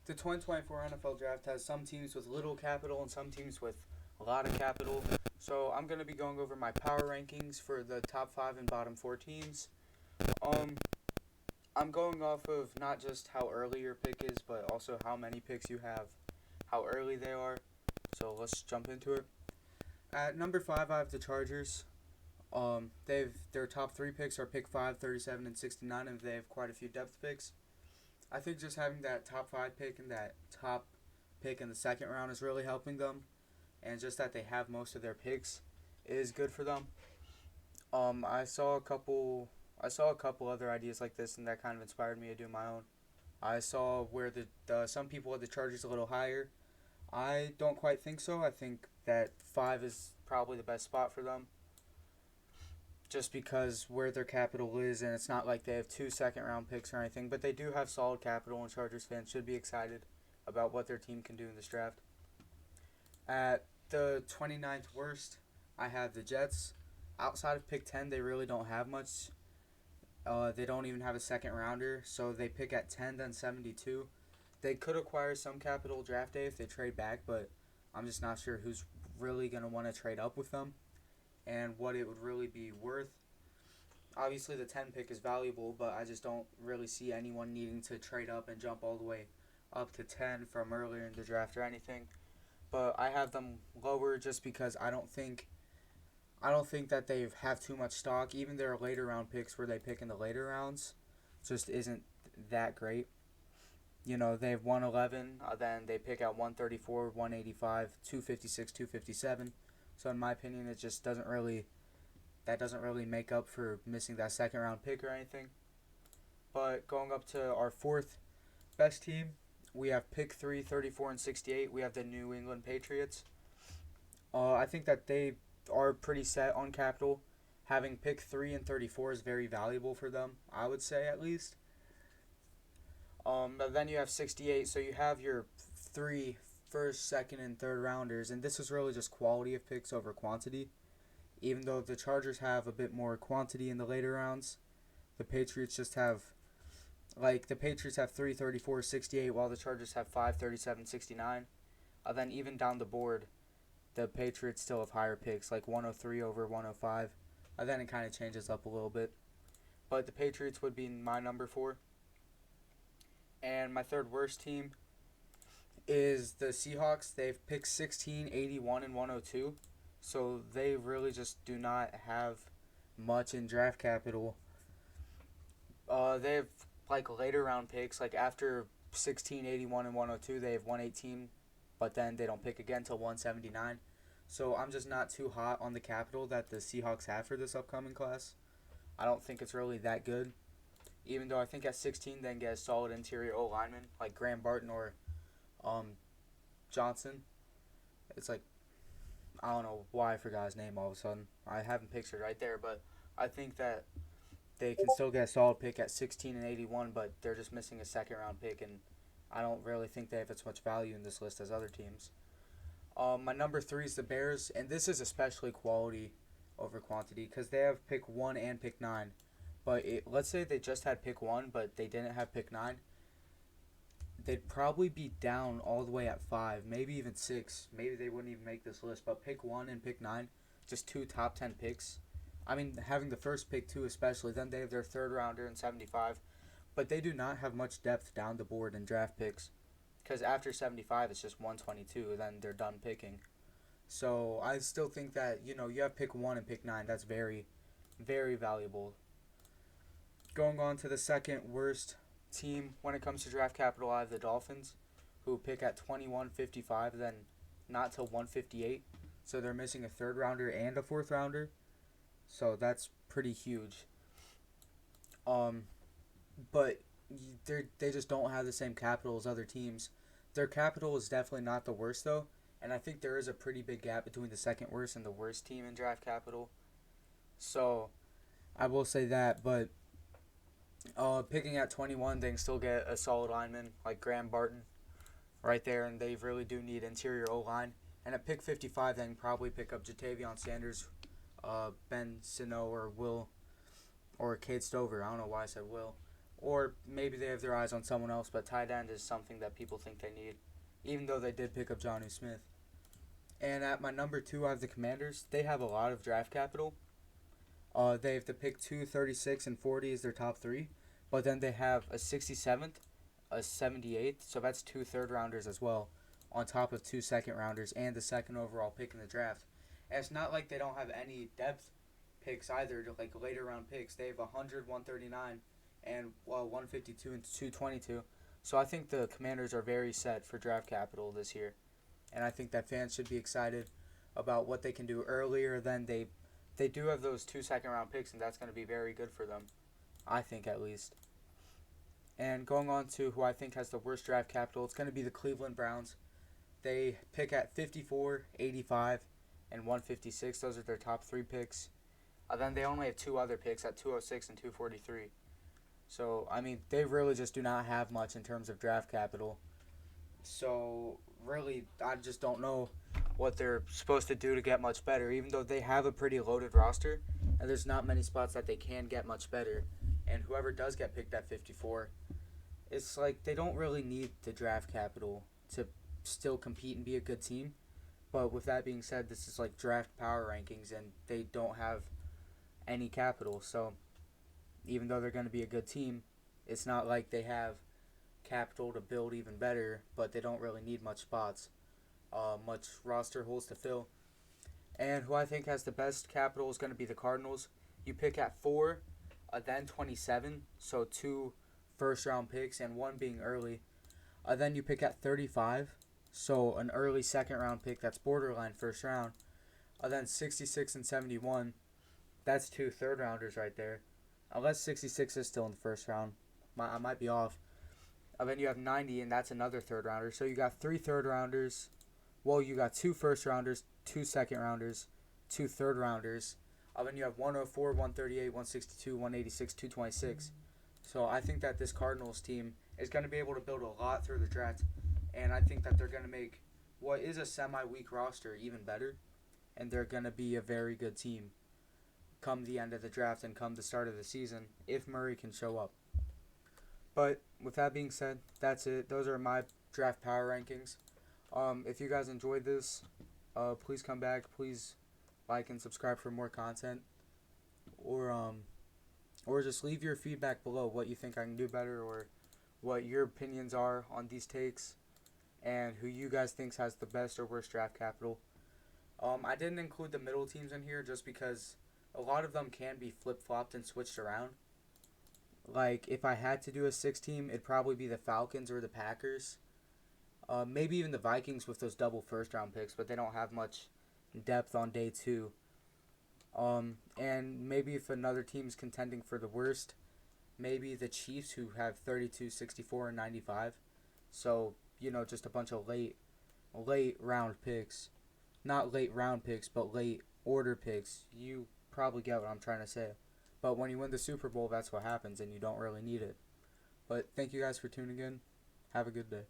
The 2024 NFL Draft has some teams with little capital and some teams with a lot of capital. So I'm going to be going over my power rankings for the top 5 and bottom 4 teams. Um, I'm going off of not just how early your pick is, but also how many picks you have, how early they are. So let's jump into it. At number 5, I have the Chargers. Their top 3 picks are pick 5, 37, and 69, and they have quite a few depth picks. I think just having that top 5 pick and that top pick in the second round is really helping them, and just that they have most of their picks is good for them. I saw a couple. I saw a couple other ideas like this, and that kind of inspired me to do my own. I saw where some people had the Chargers a little higher. I don't quite think so. I think that 5 is probably the best spot for them, just because where their capital is, and it's not like they have 2 second round picks or anything, but they do have solid capital, and Chargers fans should be excited about what their team can do in this draft. At the 29th worst, I have the Jets. Outside of pick 10, they really don't have much. They don't even have a second rounder, so they pick at 10, then 72. They could acquire some capital draft day if they trade back, but I'm just not sure who's really going to want to trade up with them and what it would really be worth. Obviously, the 10 pick is valuable, but I just don't really see anyone needing to trade up and jump all the way up to 10 from earlier in the draft or anything. But I have them lower just because I don't think that they have too much stock. Even their later round picks where they pick in the later rounds just isn't that great. They have 111, then they pick out 134, 185, 256, 257. So in my opinion, it just doesn't really make up for missing that second round pick or anything. But going up to our fourth best team, we have pick 3, 34, and 68. We have the New England Patriots. I think that they are pretty set on capital. Having pick 3 and 34 is very valuable for them, I would say at least. But then you have 68, so you have your three first, second, and third rounders, and this is really just quality of picks over quantity. Even though the Chargers have a bit more quantity in the later rounds, the Patriots just have the Patriots have 3, 34, 68, while the Chargers have 5, 37, 69. Then even down the board, the Patriots still have higher picks, like 103 over 105. Then it kind of changes up a little bit. But the Patriots would be my number 4. And my third worst team is the Seahawks. They've picked 16, 81, and 102. So they really just do not have much in draft capital. They have later round picks. Like after 16, 81, and 102, they have 118, but then they don't pick again till 179. So I'm just not too hot on the capital that the Seahawks have for this upcoming class. I don't think it's really that good. Even though I think at 16 they can get a solid interior O lineman like Graham Barton or um, Johnson. It's like, I don't know why I forgot his name all of a sudden. I have him pictured right there, but I think that they can still get a solid pick at 16 and 81, but they're just missing a second round pick, and I don't really think they have as much value in this list as other teams. My number 3 is the Bears, and this is especially quality over quantity because they have pick 1 and pick 9. But let's say they just had pick 1, but they didn't have pick 9. They'd probably be down all the way at 5, maybe even 6. Maybe they wouldn't even make this list. But pick 1 and pick 9, just 2 top 10 picks. I mean, having the first pick, too, especially. Then they have their third rounder in 75. But they do not have much depth down the board in draft picks. Because after 75, it's just 122, then they're done picking. So I still think that, you have pick 1 and pick 9. That's very, very valuable. Going on to the second worst team when it comes to draft capital, I have the Dolphins, who pick at 21.55, then not till 158. So they're missing a third rounder and a fourth rounder. So that's pretty huge. But they just don't have the same capital as other teams. Their capital is definitely not the worst though, and I think there is a pretty big gap between the second worst and the worst team in draft capital. So I will say that, but picking at 21, they can still get a solid lineman like Graham Barton right there, and they really do need interior O line. And at pick 55, they can probably pick up Jatavion Sanders, Ben Sino, or Cade Stover. I don't know why I said Will. or maybe they have their eyes on someone else, but tight end is something that people think they need, even though they did pick up Johnny Smith. And at my number 2, I have the Commanders. They have a lot of draft capital. They have to pick 2, 36, and 40 as their top 3. But then they have a 67th, a 78th, so that's 2 third rounders as well, on top of 2 second rounders and the second overall pick in the draft. And it's not like they don't have any depth picks either, like later round picks. They have 100, 139, and 152 and 222. So I think the Commanders are very set for draft capital this year. And I think that fans should be excited about what they can do earlier than they do have those 2 second round picks, and that's going to be very good for them, I think at least. And going on to who I think has the worst draft capital, it's going to be the Cleveland Browns. They pick at 54, 85, and 156. Those are their top 3 picks. Then they only have 2 other picks at 206 and 243. So, I mean, they really just do not have much in terms of draft capital. So, really, I just don't know what they're supposed to do to get much better, even though they have a pretty loaded roster, and there's not many spots that they can get much better. And whoever does get picked at 54, it's like they don't really need the draft capital to still compete and be a good team. But with that being said, this is like draft power rankings, and they don't have any capital. So even though they're going to be a good team, it's not like they have capital to build even better, but they don't really need much spots, much roster holes to fill. And who I think has the best capital is going to be the Cardinals. You pick at 4, then 27, so 2 first round picks and 1 being early. Then you pick at 35, so an early second round pick that's borderline first round. Then 66 and 71, that's 2 third rounders right there. Unless 66 is still in the first round. I might be off. Then you have 90, and that's another third rounder. So you got 3 third rounders. Well, you got 2 first rounders, 2 second rounders, 2 third rounders. Then you have 104, 138, 162, 186, 226. So I think that this Cardinals team is going to be able to build a lot through the draft. And I think that they're going to make what is a semi-weak roster even better. And they're going to be a very good team come the end of the draft and come the start of the season if Murray can show up. But with that being said, that's it. Those are my draft power rankings. If you guys enjoyed this, please come back. Please like and subscribe for more content, or just leave your feedback below what you think I can do better, or what your opinions are on these takes, and who you guys think has the best or worst draft capital. I didn't include the middle teams in here just because a lot of them can be flip-flopped and switched around. Like, if I had to do a 6 team, it'd probably be the Falcons or the Packers. Maybe even the Vikings with those double first-round picks, but they don't have much depth on day 2. And maybe if another team's contending for the worst, maybe the Chiefs, who have 32, 64, and 95. So, just a bunch of late round picks. Not late round picks, but late order picks. You probably get what I'm trying to say. But when you win the Super Bowl, that's what happens, and you don't really need it. But thank you guys for tuning in. Have a good day.